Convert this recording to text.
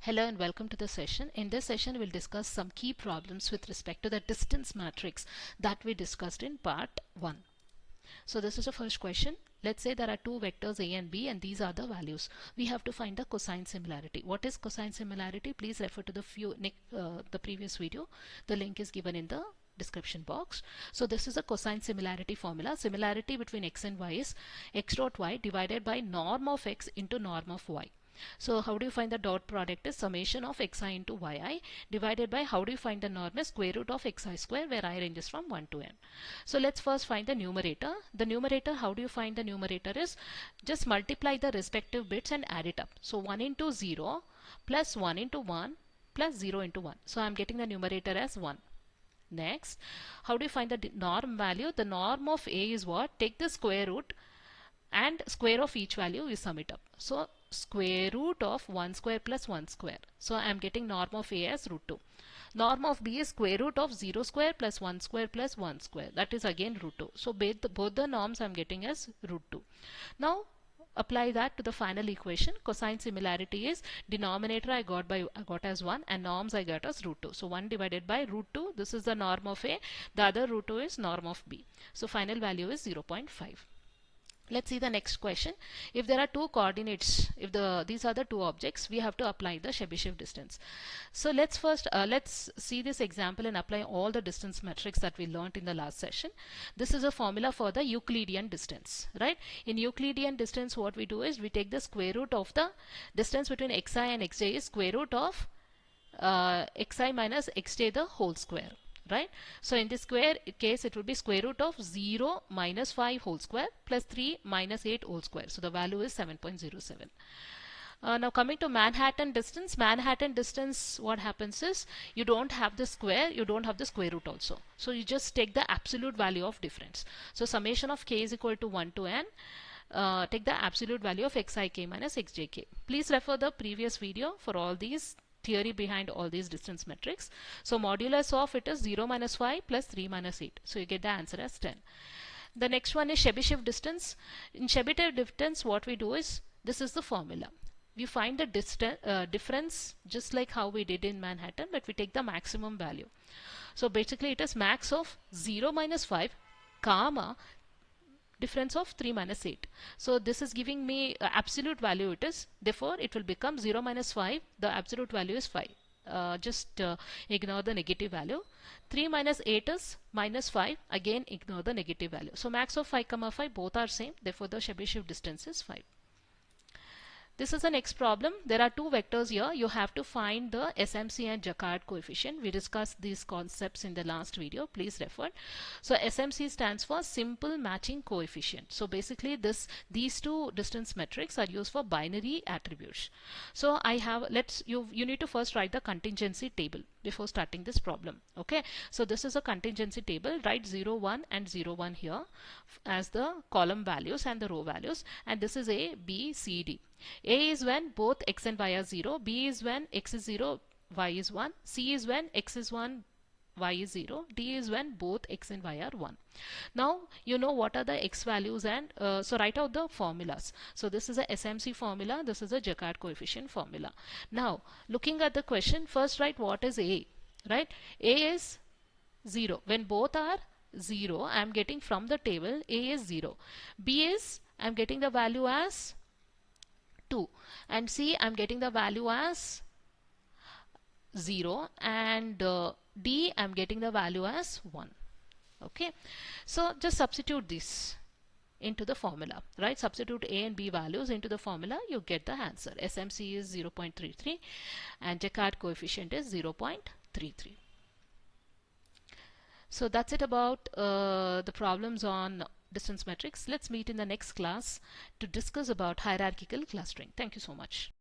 Hello and welcome to the session. In this session, we'll discuss some key problems with respect to the distance matrix that we discussed in part 1. So this is the first question. Let's say there are two vectors A and B and these are the values. We have to find the cosine similarity. What is cosine similarity? Please refer to the previous video. The link is given in the description box. So this is a cosine similarity formula. Similarity between x and y is x dot y divided by norm of x into norm of y. So how do you find the dot product is summation of xi into yi divided by how do you find the norm is square root of xi square, where I ranges from 1 to n. So let's first find the numerator. The numerator, how do you find the numerator is just multiply the respective bits and add it up. So 1 into 0 plus 1 into 1 plus 0 into 1. So I'm getting the numerator as 1. Next, how do you find the norm value? The norm of A is what? Take the square root and square of each value, you sum it up. So square root of 1 square plus 1 square. So I am getting norm of A as root 2. Norm of B is square root of 0 square plus 1 square plus 1 square. That is again root 2. So both the norms I am getting as root 2. Now apply that to the final equation. Cosine similarity is denominator I got as 1 and norms I got as root 2. So 1 divided by root 2, this is the norm of A. The other root 2 is norm of B. So final value is 0.5. Let's see the next question. If there are two coordinates, if these are the two objects, we have to apply the Chebyshev distance. So let's first let's see this example and apply all the distance metrics that we learned in the last session. This is a formula for the Euclidean distance, right? In Euclidean distance, what we do is we take the square root of the distance between xi and xj is square root of xi minus xj the whole square. Right? So in this square case, it will be square root of 0 minus 5 whole square plus 3 minus 8 whole square. So the value is 7.07. Now coming to Manhattan distance, what happens is you don't have the square, you don't have the square root also. So you just take the absolute value of difference. So summation of k is equal to 1 to n. Take the absolute value of xik minus xjk. Please refer the previous video for all these theory behind all these distance metrics. So modulus of it is 0 minus 5 plus 3 minus 8. So you get the answer as 10. The next one is Chebyshev distance. In Chebyshev distance, what we do is, this is the formula. We find the difference just like how we did in Manhattan, but we take the maximum value. So basically it is max of 0 minus 5 comma difference of 3 minus 8. So this is giving me absolute value it is. Therefore, it will become 0 minus 5. The absolute value is 5. Just ignore the negative value. 3 minus 8 is minus 5. Again, ignore the negative value. So max of 5 comma 5 both are same. Therefore, the Chebyshev distance is 5. This is the next problem. There are two vectors here. You have to find the SMC and Jaccard coefficient. We discussed these concepts in the last video. Please refer. So SMC stands for simple matching coefficient. So basically these two distance metrics are used for binary attributes. So you need to first write the contingency table before starting this problem. Okay. So this is a contingency table. Write 0, 1 and 0, 1 here as the column values and the row values. And this is A, B, C, D. A is when both x and y are 0, B is when x is 0, y is 1, C is when x is 1, y is 0, D is when both x and y are 1. Now you know what are the x values, and so write out the formulas. So this is a SMC formula, this is a Jaccard coefficient formula. Now looking at the question, first write what is A, right? A is 0. When both are 0, I am getting from the table A is 0. B is, I am getting the value as 2, and C I'm getting the value as 0, and D I'm getting the value as 1. Okay, so just substitute this into the formula, right? Substitute A and B values into the formula, you get the answer. SMC is 0.33 and Jaccard coefficient is 0.33. So that's it about the problems on distance metrics. Let's meet in the next class to discuss about hierarchical clustering. Thank you so much.